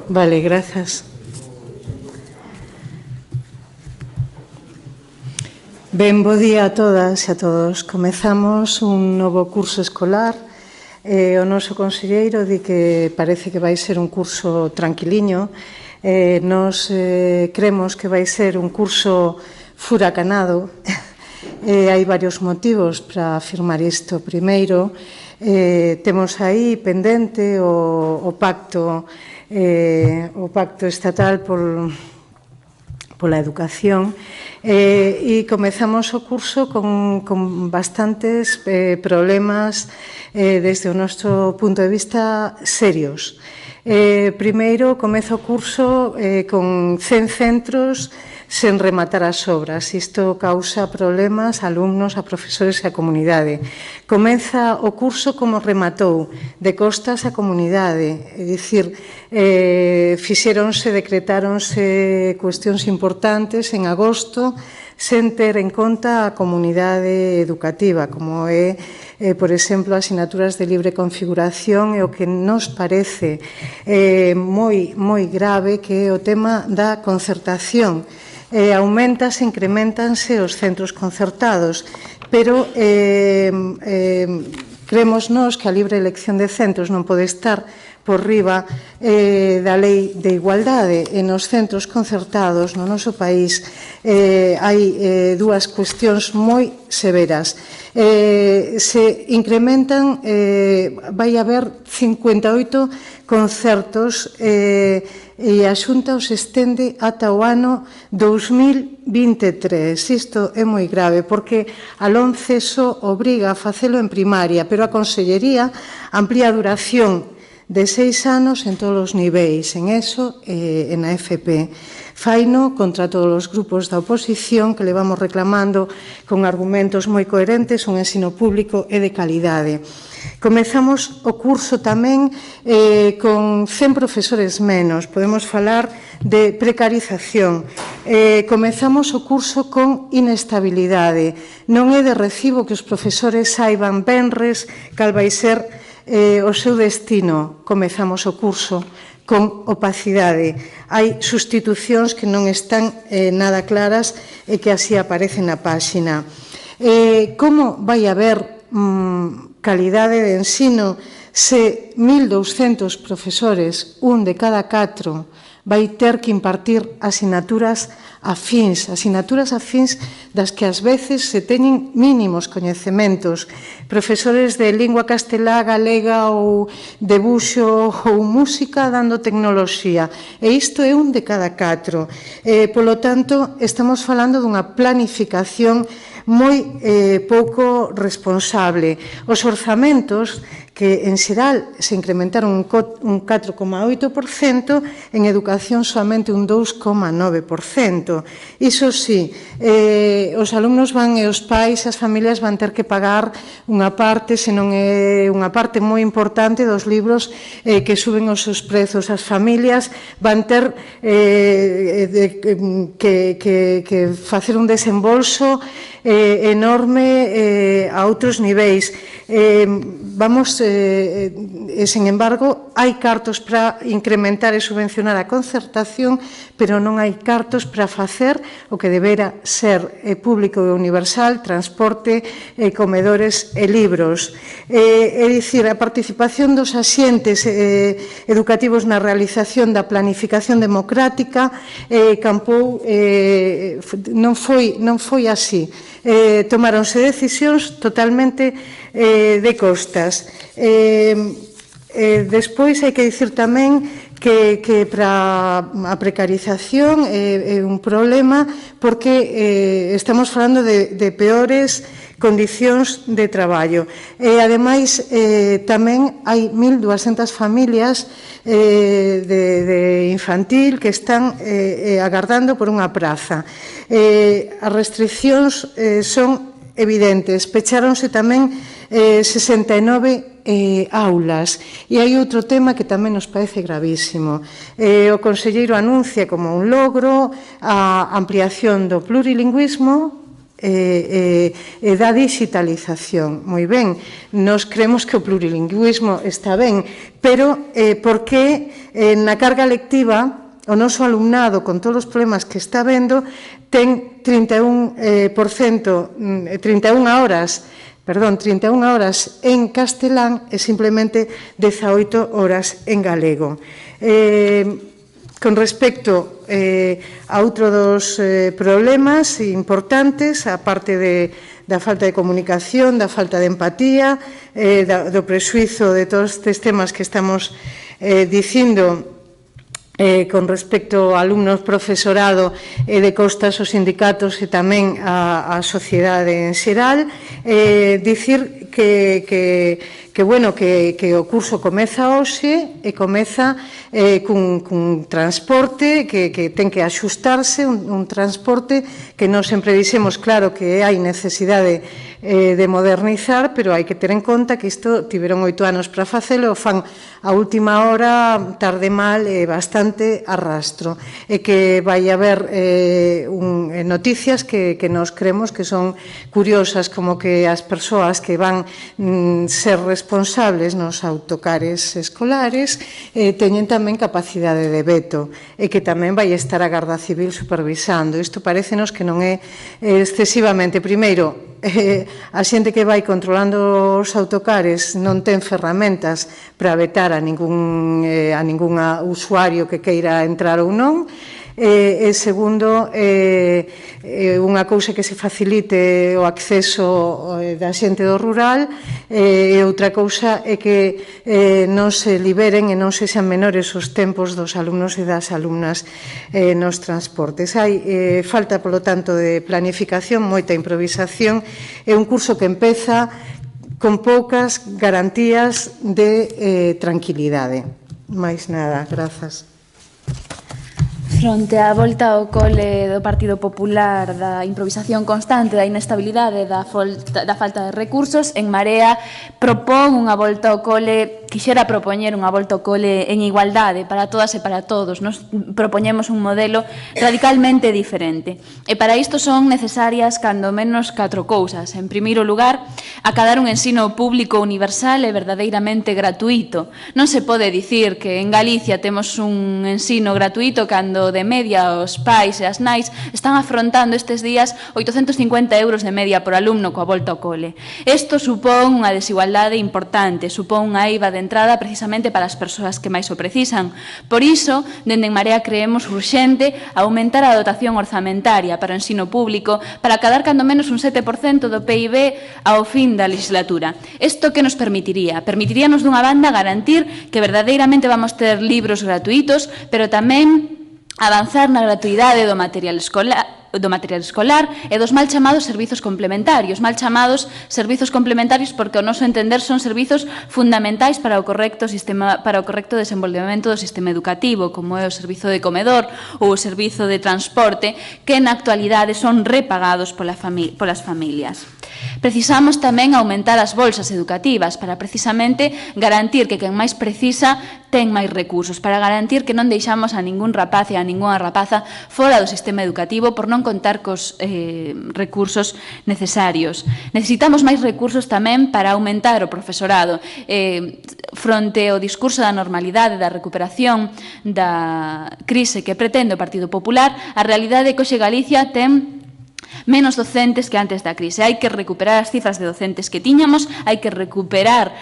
Vale, grazas. Ben, bo día a todas e a todos. Comezamos un novo curso escolar. O noso conselleiro di que parece que vai ser un curso tranquiliño. Nos cremos que vai ser un curso furacanado. Hai varios motivos para afirmar isto. Primeiro, temos aí pendente o pacto estatal pola educación e comezamos o curso con bastantes problemas desde o noso punto de vista serios. Primeiro, comeza o curso con 100 centros sen rematar as obras. Isto causa problemas a alumnos, a profesores e a comunidade. Comeza o curso como rematou, de costas a comunidade. É dicir, decretáronse cuestións importantes en agosto sen ter en conta a comunidade educativa, como é, por exemplo, asignaturas de libre configuración e o que nos parece moi grave, que é o tema da concertación. Aumentanse, incrementanse os centros concertados, pero cremos nós que a libre elección de centros non pode estar por riba da lei de igualdade. E nos centros concertados no noso país hai dúas cuestións moi severas. Se incrementan, vai haber 58 concertos e a Xunta os estende ata o ano 2023. Isto é moi grave, porque a LOMCE só obriga a facelo en primaria, pero a Consellería amplía a duración de 6 anos en todos os niveis, en ESO e na FP. Faino contra todos os grupos da oposición que levamos reclamando con argumentos moi coherentes un ensino público e de calidade. Comezamos o curso tamén con 100 profesores menos. Podemos falar de precarización. Comezamos o curso con inestabilidade. Non é de recibo que os profesores saiban venres cal vai ser o seu destino. Comezamos o curso con opacidade. Hai sustitucións que non están nada claras e que así aparecen na páxina. Como vai haber calidade de ensino se 1.200 profesores, un de cada 4, vai ter que impartir asignaturas afíns das que ás veces se teñen mínimos coñecementos. Profesores de lingua castelá, galega ou debuxo ou música dando tecnoloxía. E isto é un de cada 4. Polo tanto, estamos falando dunha planificación moi pouco responsable. Os orzamentos, que en xeral se incrementaron un 4,8%, en educación soamente un 2,9%. Iso sí, os alumnos van e os pais, as familias van ter que pagar unha parte, senón é unha parte moi importante dos libros que suben os seus prezos. As familias van ter que facer un desembolso enorme a outros niveis. Sen embargo, hai cartos para incrementar e subvencionar a concertación, pero non hai cartos para facer o que debera ser público e universal, transporte, comedores e libros. É dicir, a participación dos axentes educativos na realización da planificación democrática non foi así. Tomáronse decisións totalmente de costas. Despois hai que dicir tamén que para a precarización é un problema, porque estamos falando de peores condicións de traballo. Ademais, tamén hai 1.200 familias de infantil que están agardando por unha praza. As restriccións son evidentes. Pecháronse tamén 69 aulas. E hai outro tema que tamén nos parece gravísimo. O conselleiro anuncia como un logro a ampliación do plurilingüismo e da digitalización. Moi ben, nos creemos que o plurilingüismo está ben, pero por que na carga lectiva o noso alumnado, con todos os problemas que está vendo, ten 31 horas en castelán e simplemente 18 horas en galego. Con respecto a outro dos problemas importantes, a parte da falta de comunicación, da falta de empatía, do prexuizo de todos estes temas que estamos dicindo, con respecto a alumnos, profesorado e de costas aos sindicatos e tamén a sociedade en xeral, dicir que o curso comeza hoxe e comeza cun transporte que ten que axustarse, un transporte que non sempre dixemos, claro, que hai necesidade de modernizar, pero hai que ter en conta que isto tiveron 8 anos para facelo, o fan a última hora, tarde mal e bastante arrastro, e que vai haber noticias que nos creemos que son curiosas, como que as persoas que van ser responsables nos autocares escolares teñen tamén capacidade de veto, e que tamén vai estar a Garda Civil supervisando. Isto parécenos que non é excesivamente, primeiro, a xente que vai controlando os autocares non ten ferramentas para vetar a ningún usuario que queira entrar ou non. E segundo, unha cousa que se facilite o acceso da xente do rural, e outra cousa é que non se liberen e non se xan menores os tempos dos alumnos e das alumnas nos transportes. Hai falta, polo tanto, de planificación, moita improvisación, é un curso que empeza con poucas garantías de tranquilidade. Mais nada, grazas. Fronte á volta ao cole do Partido Popular, da improvisación constante, da inestabilidade, da falta de recursos, En Marea propón unha volta ao cole, quixera propoñer unha volta ao cole en igualdade para todas e para todos. Nos propoñemos un modelo radicalmente diferente. E para isto son necesarias cando menos 4 cousas. En primeiro lugar, acadar un ensino público universal e verdadeiramente gratuito. Non se pode dicir que en Galicia temos un ensino gratuito cando de media os pais e as nais están afrontando estes días 850 euros de media por alumno coa volta ao cole. Isto supón unha desigualdade importante, supón unha eiva de entrada precisamente para as persoas que máis o precisan. Por iso, dende En Marea creemos urxente aumentar a dotación orzamentaria para o ensino público para acadar cando menos un 7% do PIB ao fin da legislatura. Isto que nos permitiría? Permitiríanos dunha banda garantir que verdadeiramente vamos ter libros gratuitos, pero tamén avanzar na gratuidade do material escolar e dos mal chamados servizos complementarios. Mal chamados servizos complementarios porque, ao noso entender, son servizos fundamentais para o correcto desenvolvemento do sistema educativo, como é o servizo de comedor ou o servizo de transporte, que na actualidade son repagados polas familias. Precisamos tamén aumentar as bolsas educativas para precisamente garantir que quen máis precisa ten máis recursos, para garantir que non deixamos a ningún rapaz e a ningunha rapaza fora do sistema educativo por non contar cos recursos necesarios. Necesitamos máis recursos tamén para aumentar o profesorado. Fronte ao discurso da normalidade, da recuperación da crise que pretende o Partido Popular, a realidade é que hoxe Galicia ten menos docentes que antes da crise. Hai que recuperar as cifras de docentes que tiñamos, hai que recuperar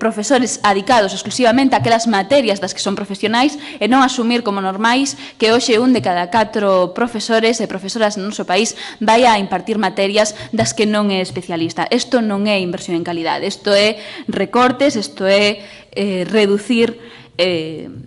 profesores adicados exclusivamente a aquelas materias das que son profesionais e non asumir como normais que hoxe un de cada 4 profesores e profesoras no noso país vai a impartir materias das que non é especialista. Isto non é inversión en calidade, isto é recortes, isto é reducir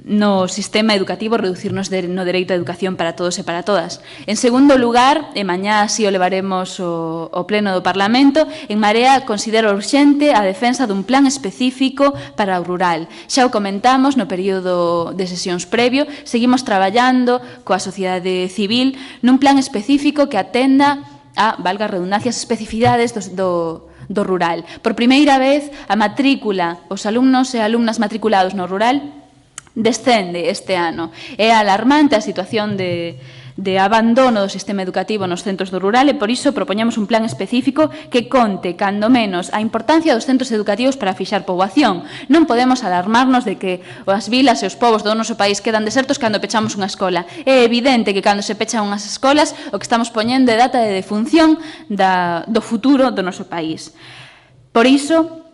no sistema educativo, reducirnos no dereito á educación para todos e para todas. En segundo lugar, e mañá así o levaremos ao Pleno do Parlamento, En Marea considera urxente a defensa dun plan específico para o rural. Xa o comentamos no período de sesións previo, seguimos traballando coa sociedade civil nun plan específico que atenda a, valga a redundancia, as especificidades do rural. Por primeira vez, a matrícula, os alumnos e alumnas matriculados no rural descende este ano. É alarmante a situación de de abandono do sistema educativo nos centros do rural, e por iso propoñemos un plan específico que conte, cando menos, a importancia dos centros educativos para fixar poboación. Non podemos alarmarnos de que as vilas e os povos do noso país quedan desertos cando pechamos unha escola. É evidente que cando se pechan unhas escolas, o que estamos poñendo é data de defunción do futuro do noso país. Por iso,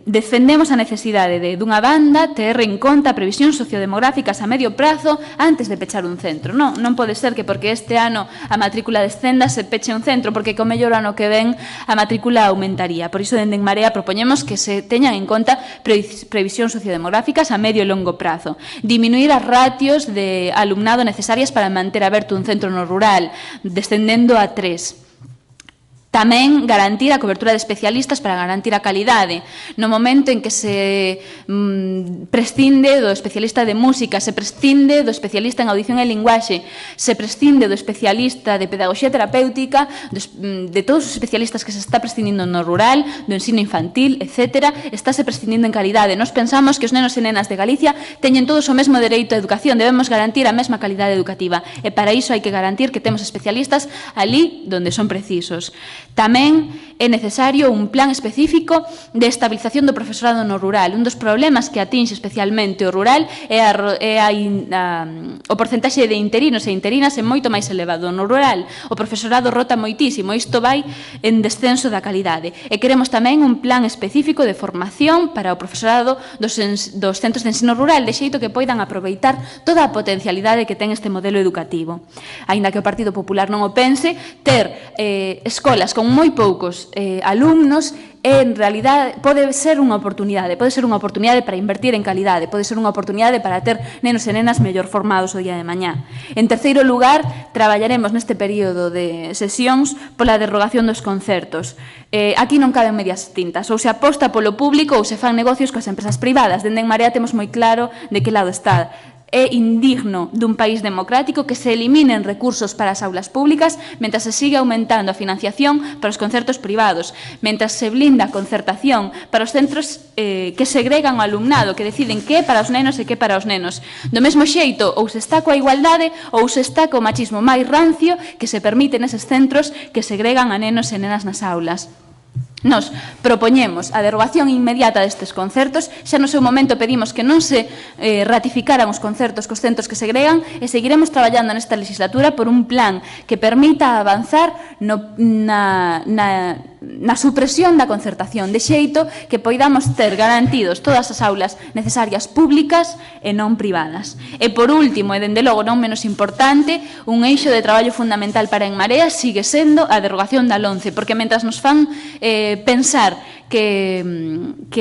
defendemos a necesidade de, dunha banda, ter en conta previsións sociodemográficas a medio prazo antes de pechar un centro. Non pode ser que porque este ano a matrícula descenda se peche un centro, porque co mellor ano que ven a matrícula aumentaría. Por iso, dende En Marea, propoñemos que se teñan en conta previsións sociodemográficas a medio e longo prazo. Diminuir as ratios de alumnado necesarias para manter aberto un centro no rural, descendendo a 3. Tamén garantir a cobertura de especialistas para garantir a calidade. No momento en que se prescinde do especialista de música, se prescinde do especialista en audición e linguaxe, se prescinde do especialista de pedagogía terapéutica, de todos os especialistas que se está prescindindo no rural, do ensino infantil, etc., estáse prescindindo en calidade. Nos pensamos que os nenos e nenas de Galicia teñen todos o mesmo dereito á educación, debemos garantir a mesma calidade educativa, e para iso hai que garantir que temos especialistas ali onde son precisos. Tamén é necesario un plan específico de estabilización do profesorado no rural. Un dos problemas que atinxe especialmente o rural é o porcentaxe de interinos e interinas é moito máis elevado no rural. O profesorado rota moitísimo, isto vai en descenso da calidade. E queremos tamén un plan específico de formación para o profesorado dos centros de ensino rural, de xeito que poidan aproveitar toda a potencialidade que ten este modelo educativo. Aínda que o Partido Popular non o pense, ter escolas con moi poucos alumnos en realidade pode ser unha oportunidade para invertir en calidade, pode ser unha oportunidade para ter nenos e nenas mellor formados o día de mañá. En terceiro lugar, traballaremos neste período de sesións pola derrogación dos concertos. Aquí non caben medias tintas, ou se aposta polo público ou se fan negocios coas empresas privadas. Dende En Marea temos moi claro de que lado está. É indigno dun país democrático que se eliminen recursos para as aulas públicas mentras se sigue aumentando a financiación para os concertos privados, mentras se blinda a concertación para os centros que segregan o alumnado, que deciden que é para os nenos e que é para os nenos. Do mesmo xeito, ou se está coa igualdade ou se está co machismo máis rancio que se permite neses centros que segregan a nenos e nenas nas aulas. Nos propoñemos a derogación inmediata destes concertos, xa no seu momento pedimos que non se ratificaran os concertos cos centros que segregan e seguiremos traballando nesta legislatura por un plan que permita avanzar na supresión da concertación, de xeito que poidamos ter garantidos todas as aulas necesarias públicas e non privadas. E por último, e dende logo non menos importante, un eixo de traballo fundamental para En Marea sigue sendo a derogación da LOMCE, porque mentras nos fan pensar que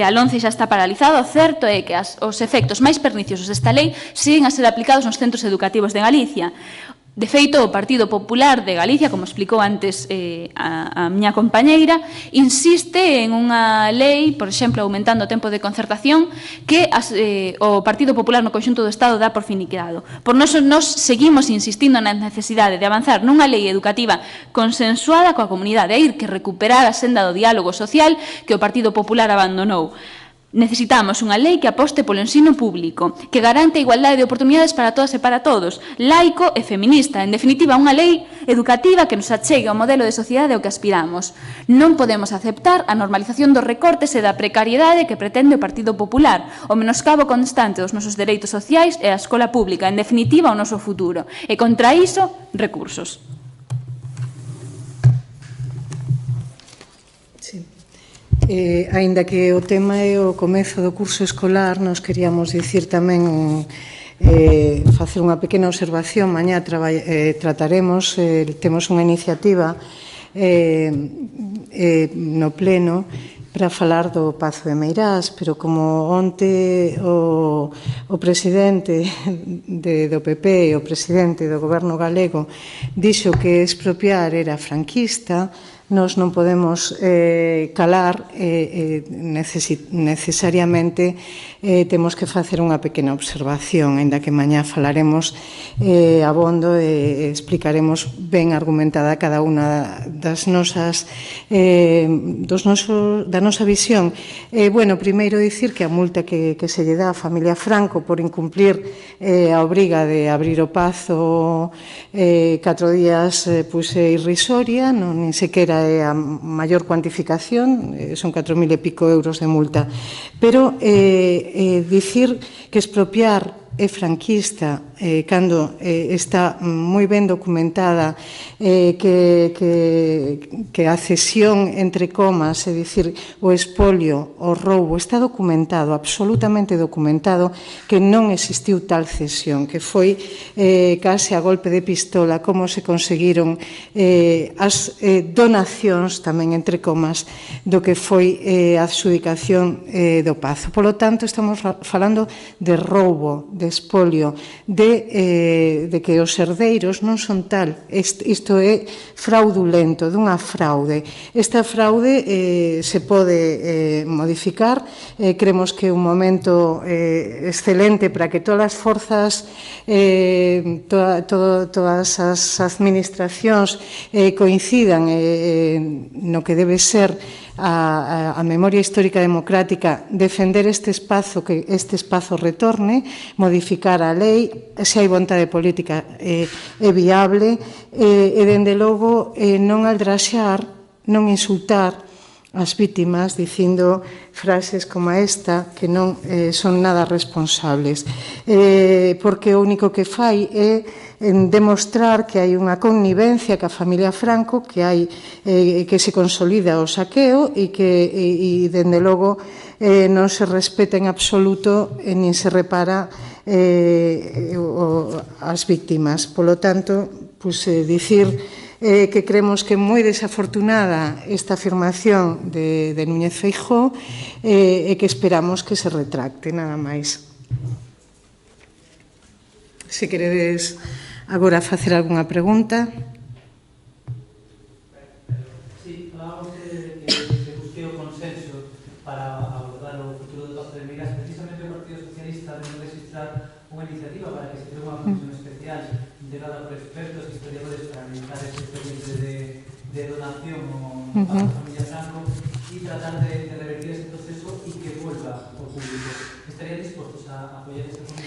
a LOMCE xa está paralizado, o certo é que os efectos máis perniciosos desta lei siguen a ser aplicados nos centros educativos de Galicia. De feito, o Partido Popular de Galicia, como explicou antes a miña compañeira, insiste en unha lei, por exemplo, aumentando o tempo de concertación, que o Partido Popular no conxunto do Estado dá por finiquitado. Por noso, nos seguimos insistindo na necesidade de avanzar nunha lei educativa consensuada coa comunidade, e ir que recuperar a senda do diálogo social que o Partido Popular abandonou. Necesitamos unha lei que aposte polo ensino público, que garante a igualdade de oportunidades para todas e para todos, laico e feminista, en definitiva, unha lei educativa que nos achegue ao modelo de sociedade ao que aspiramos. Non podemos aceptar a normalización dos recortes e da precariedade que pretende o Partido Popular, o menoscabo constante dos nosos dereitos sociais e a escola pública, en definitiva, o noso futuro. E contra iso, recursos. Aínda que o tema é o comezo do curso escolar, nos queríamos dicir tamén facer unha pequena observación. Mañá trataremos, temos unha iniciativa no pleno para falar do Pazo de Meirás, pero como onte o presidente do PP e o presidente do goberno galego dixo que expropiar era franquista, nos non podemos calar, necesariamente temos que facer unha pequena observación, aínda que mañá falaremos abondo e explicaremos ben argumentada cada unha das nosas da nosa visión. Bueno, primeiro dicir que a multa que se lle dá á familia Franco por incumplir a obriga de abrir o pazo 4 días pois é irrisoria, non nin sequera é a maior cuantificación, son 4.000 e pico euros de multa, pero dicir que expropiar é franquista cando está moi ben documentada que a cesión entre comas, é dicir, o expolio, o roubo, está documentado, absolutamente documentado, que non existiu tal cesión, que foi case a golpe de pistola como se conseguiron as donacións, tamén entre comas, do que foi a adxudicación do pazo. Polo tanto, estamos falando de roubo, de expolio, de que os herdeiros non son tal. Isto é fraudulento, dunha fraude. Esta fraude se pode modificar. Creemos que é un momento excelente para que todas as forzas, todas as administracións coincidan no que debe ser a memoria histórica democrática, defender este espazo, que este espazo retorne, modificar a lei, se hai vontade política é viable, e dende logo non aldraxar, non insultar as vítimas dicindo frases como esta que non son nada responsables, porque o único que fai é demostrar que hai unha connivencia ca familia Franco, que hai que se consolida o saqueo e que dende logo non se respeta en absoluto nin se repara as vítimas. Polo tanto, dicir que creemos que é moi desafortunada esta afirmación de Núñez Feijóo e que esperamos que se retracte, nada máis. Se queredes agora facer algunha pregunta. Sí, falábamos que se busque o consenso para abordar o futuro do 12 de Meirás. Precisamente o Partido Socialista debe registrar unha iniciativa para que se cree unha comisión especial integrada por expertos e historiadores para analizar ese expediente de donación a la familia Franco y tratar de revertir ese proceso y que vuelva ao público. ¿Estarían dispuestos a apoyar esta comisión?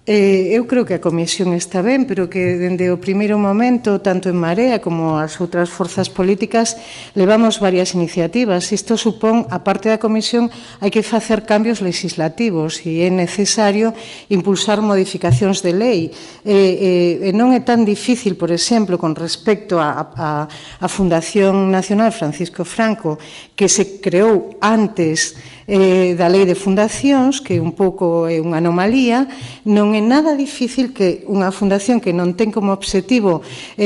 Eu creo que a comisión está ben, pero que dende o primeiro momento, tanto en Marea como as outras forzas políticas, levamos varias iniciativas. Isto supón, a parte da comisión, hai que facer cambios legislativos e é necesario impulsar modificacións de lei. E non é tan difícil, por exemplo, con respecto á Fundación Nacional Francisco Franco, que se creou antes da lei de fundacións, que un pouco é unha anomalía. Non é nada difícil que unha fundación que non ten como obxectivo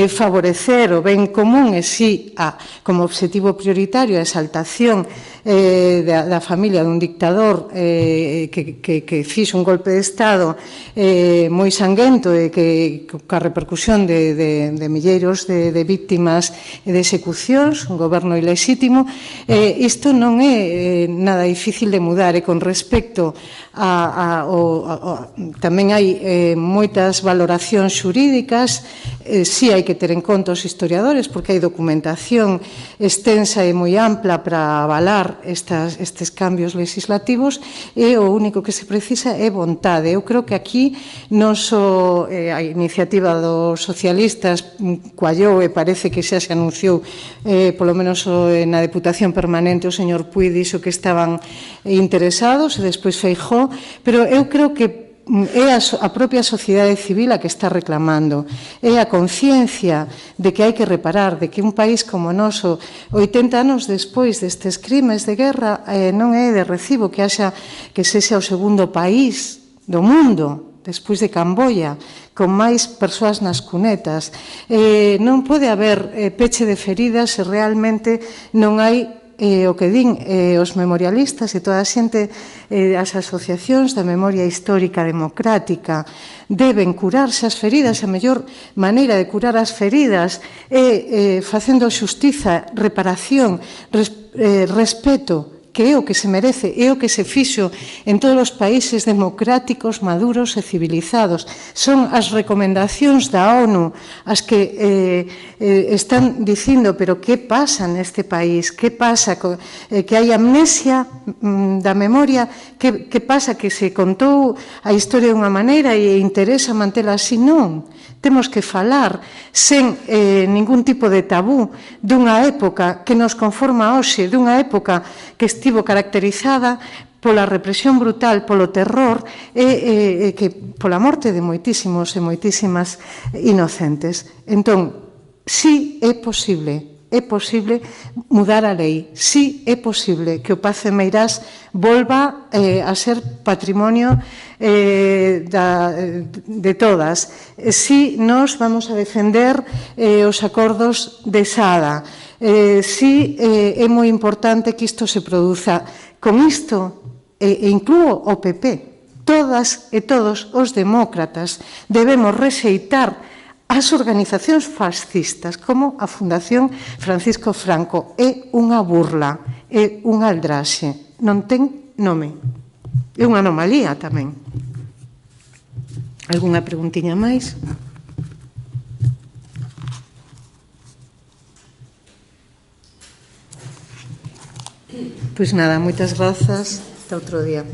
favorecer o ben común e si como obxectivo prioritario a exaltación da familia dun dictador que fixo un golpe de Estado moi sanguento e que ca repercusión de milleiros de víctimas e de execucións, un goberno ilexítimo, isto non é nada difícil de mudar. E con respecto tamén hai moitas valoracións xurídicas, si hai que ter en conta os historiadores, porque hai documentación extensa e moi ampla para avalar estes cambios legislativos, e o único que se precisa é vontade. Eu creo que aquí non só a iniciativa dos socialistas coallou e parece que xa se anunciou, polo menos na Deputación Permanente o señor Puig dixo que estaban interesados, e despois Feijóo, pero eu creo que é a propia sociedade civil a que está reclamando, é a conciencia de que hai que reparar, de que un país como o noso, 80 anos despois destes crimes de guerra, non é de recibo que sexa o segundo país do mundo, despois de Camboya, con máis persoas nas cunetas. Non pode haber peche de feridas se realmente non hai o que din os memorialistas e toda a xente as asociacións da memoria histórica democrática deben curarse as feridas. A mellor maneira de curar as feridas é facendo xustiza, reparación, respeto, que é o que se merece, é o que se fixo en todos os países democráticos, maduros e civilizados. Son as recomendacións da ONU as que están dicindo, pero que pasa neste país? Que pasa? Que hai amnesia da memoria? Que pasa? Que se contou a historia de unha maneira e interesa mantela así? Non. Temos que falar sen ningún tipo de tabú dunha época que nos conforma hoxe, dunha época que estivo caracterizada pola represión brutal, polo terror e que pola morte de moitísimos e moitísimas inocentes. Entón, si é posible mudar a lei, si é posible que o Pazo de Meirás volva a ser patrimonio de todas, si nos vamos a defender os acordos de Sada, si é moi importante que isto se produza. Con isto, e incluo o PP, todas e todos os demócratas debemos rexeitar as organizacións fascistas como a Fundación Francisco Franco. É unha burla, é unha aldraxe, non ten nome. É unha anomalía tamén. Algúnha preguntiña máis? Pois nada, moitas grazas. Hasta outro día.